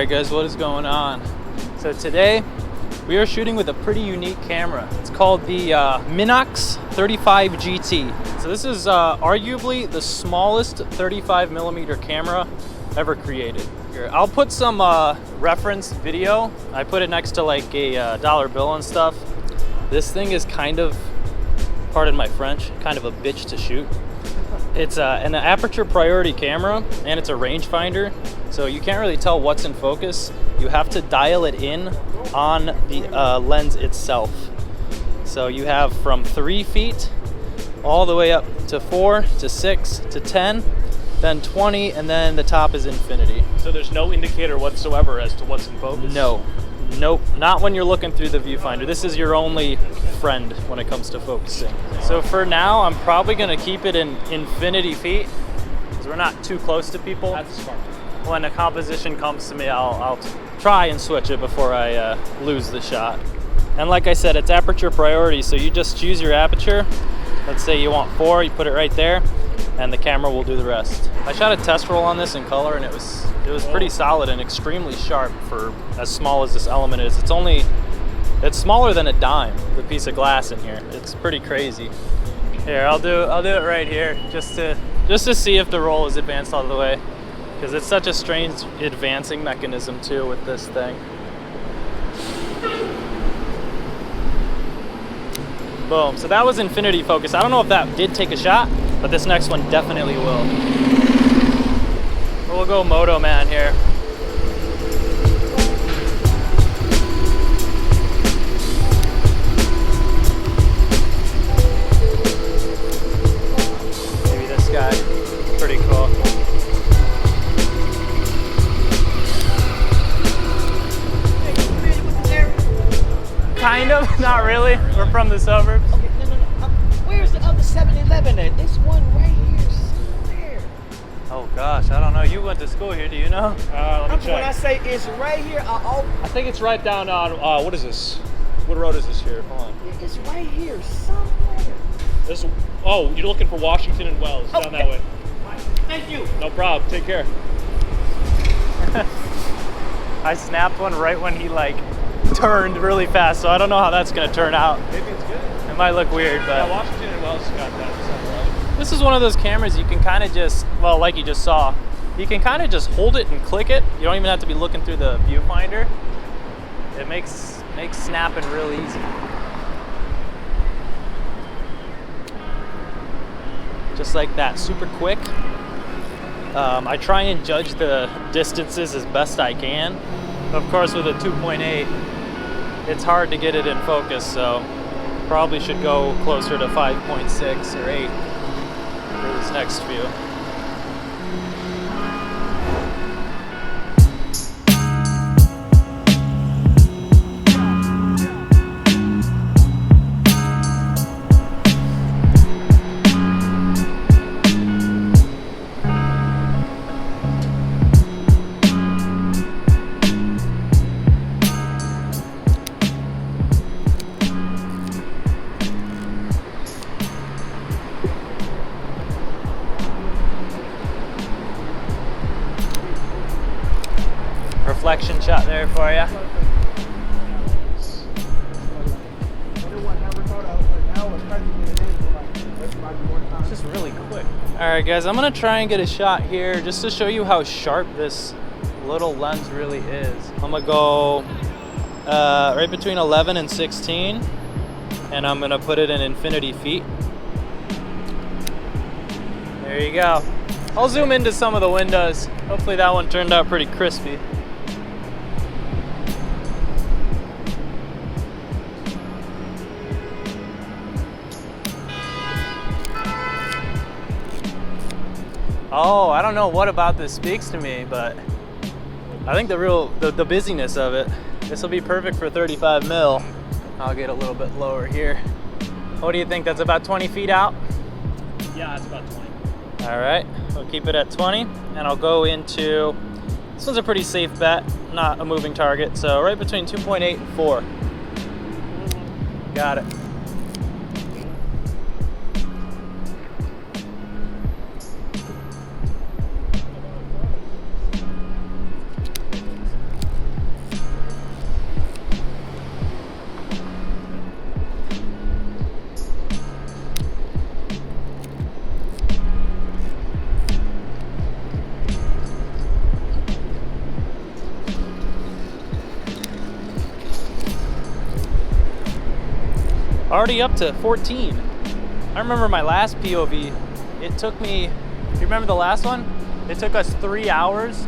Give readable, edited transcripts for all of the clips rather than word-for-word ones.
Alright guys, what is going on? So today we are shooting with a pretty unique camera. It's called the Minox 35GT. So this is arguably the smallest 35mm camera ever created. Here, I'll put some reference video. I put it next to like a dollar bill and stuff. This thing is kind of, pardon my French, kind of a bitch to shoot. It's an aperture priority camera and it's a rangefinder, so you can't really tell what's in focus. You have to dial it in on the lens itself. So you have from 3 feet all the way up to 4 to 6 to 10, then 20, and then the top is infinity. So there's no indicator whatsoever as to what's in focus? No. Nope, not when you're looking through the viewfinder. This is your only friend when it comes to focusing. So for now, I'm probably gonna keep it in infinity feet because we're not too close to people. That's smart. When a composition comes to me, I'll try and switch it before I lose the shot. And like I said, it's aperture priority, so you just choose your aperture. Let's say you want 4, you put it right there, and the camera will do the rest. I shot a test roll on this in color, and it was pretty solid and extremely sharp for as small as this element is. It's smaller than a dime, the piece of glass in here. It's pretty crazy. Here, I'll do it right here just to see if the roll is advanced all the way, because it's such a strange advancing mechanism too with this thing. Boom, so that was infinity focus. I don't know if that did take a shot, but this next one definitely will. We'll go Moto Man here. Maybe this guy, pretty cool. Kind of, not really. We're from the suburbs. Okay, no. Where's the other 7-Eleven at? This one right here somewhere. Oh gosh, I don't know. You went to school here, do you know? Let me check. When I say it's right here, I think it's right down on, what is this? What road is this here? Hold on. it's right here somewhere. Oh, you're looking for Washington and Wells, down that way. Thank you. No problem, take care. I snapped one right when he like turned really fast, so I don't know how that's gonna turn out. Maybe it's good. It might look weird, but Yeah, Washington and Wells got that. this is one of those cameras you can kind of just, well, like you just saw, you can kind of just hold it and click it. You don't even have to be looking through the viewfinder. It makes snapping real easy. Just like that, super quick. I try and judge the distances as best I can. Of course, with a 2.8, it's hard to get it in focus, so probably should go closer to 5.6 or 8 for this next view. Reflection shot there for you. It's just really quick. All right, guys, I'm gonna try and get a shot here just to show you how sharp this little lens really is. I'm gonna go right between 11 and 16, and I'm gonna put it in infinity feet. There you go. I'll zoom into some of the windows. Hopefully that one turned out pretty crispy. Oh, I don't know what about this speaks to me, but I think the busyness of it. This will be perfect for 35 mil. I'll get a little bit lower here. What do you think? That's about 20 feet out? Yeah, it's about 20. All right, we'll keep it at 20, and I'll go into, this one's a pretty safe bet, not a moving target, so right between 2.8 and 4. Got it. Already up to 14. I remember my last POV. It took me, you remember the last one? It took us 3 hours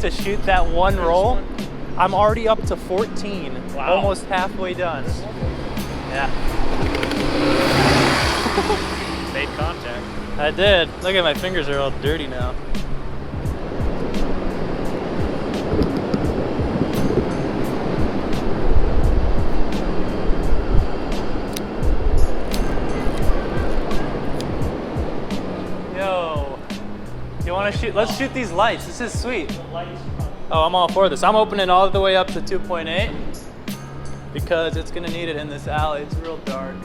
to shoot that one roll. I'm already up to 14. Wow. Almost halfway done. Yeah. Made contact. I did. Look at my fingers are all dirty now. Yo, you want to shoot? Let's shoot these lights. This is sweet. Oh, I'm all for this. I'm opening all the way up to 2.8 because it's gonna need it in this alley. It's real dark.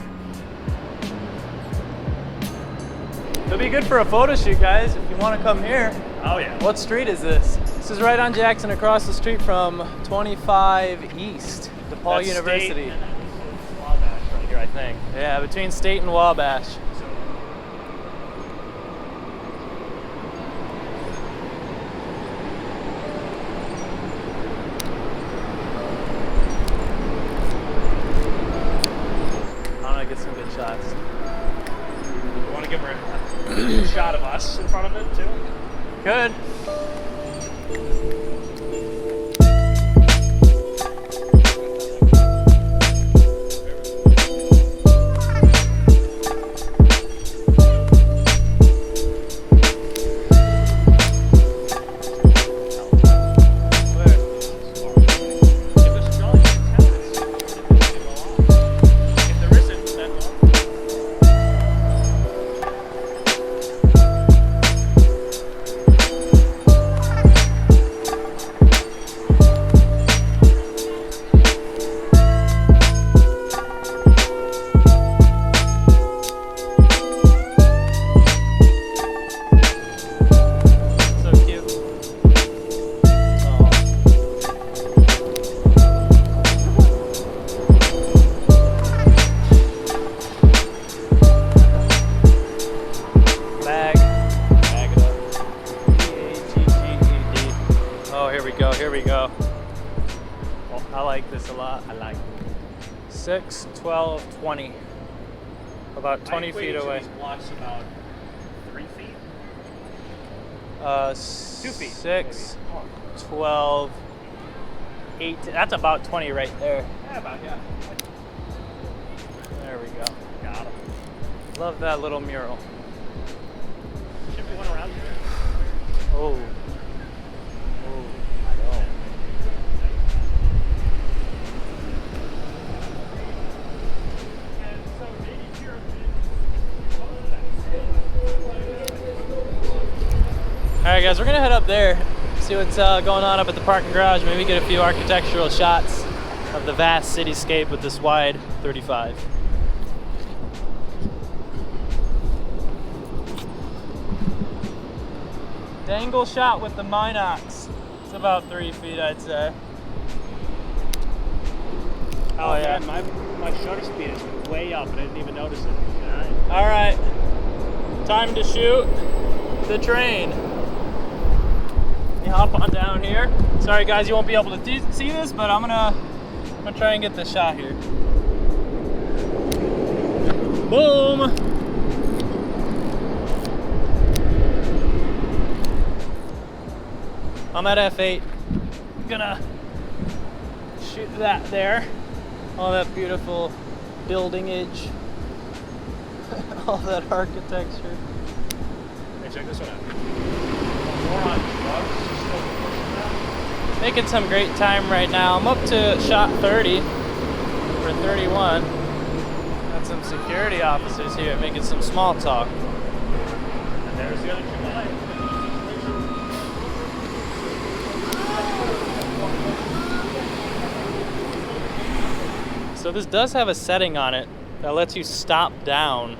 It'll be good for a photo shoot, guys, if you want to come here. Oh yeah. What street is this? This is right on Jackson, across the street from 25 East, DePaul That's University. State and Wabash right here, I think. Yeah, between State and Wabash. I'm gonna get some good shots. You want to give her a shot of us in front of it too? Good. Here we go. Well, I like this a lot. I like 6, 12, 20. About 20 feet away. These blocks about 3 feet? 2 feet. 6, 12, 8. That's about 20 right there. Yeah, about, yeah. There we go. Got him. Love that little mural. Should be one around here. Oh. Alright guys, we're gonna head up there, see what's going on up at the parking garage, maybe get a few architectural shots of the vast cityscape with this wide 35. Dangle shot with the Minox. It's about 3 feet, I'd say. Oh yeah, my shutter speed is way up and I didn't even notice it. Alright, time to shoot the train. You hop on down here. Sorry guys, you won't be able to see this, but I'm gonna try and get the shot here. Boom! I'm at F8. Gonna shoot that there. All that beautiful buildingage. All that architecture. Hey, check this one out. Making some great time right now. I'm up to shot 30 for 31. Got some security officers here making some small talk. And there's the other AAA. So this does have a setting on it that lets you stop down.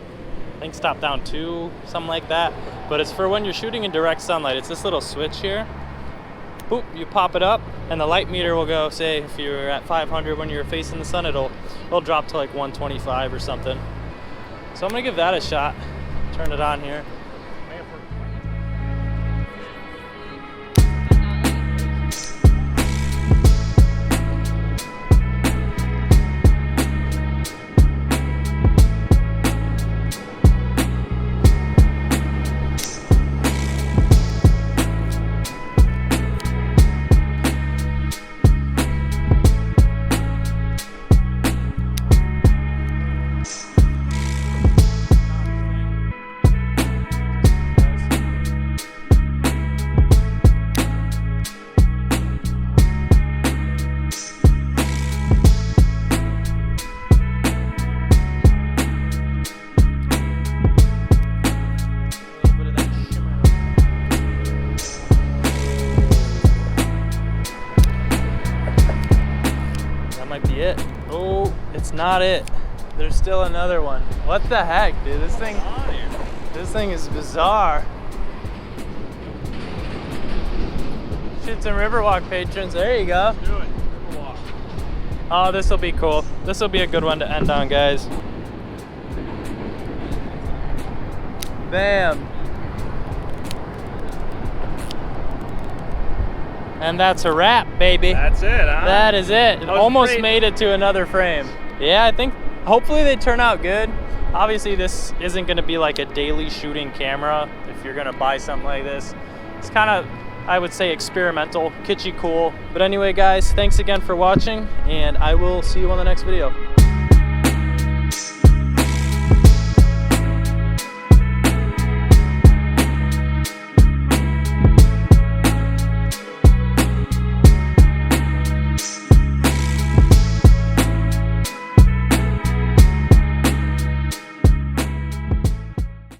I think stop down 2, something like that. But it's for when you're shooting in direct sunlight. It's this little switch here. Boop, you pop it up and the light meter will go, say if you're at 500 when you're facing the sun, it'll drop to like 125 or something. So I'm gonna give that a shot. Turn it on here. not it. There's still another one. What the heck, dude? This thing is bizarre. Shoot some Riverwalk patrons. There you go. Do it. Riverwalk. Oh, this will be cool. This will be a good one to end on, guys. Bam. And that's a wrap, baby. That's it, huh? That is it. It was almost great. made it to another frame. Yeah, I think hopefully they turn out good. Obviously this isn't gonna be like a daily shooting camera if you're gonna buy something like this. It's kind of, I would say, experimental, kitschy cool. But anyway, guys, thanks again for watching, and I will see you on the next video.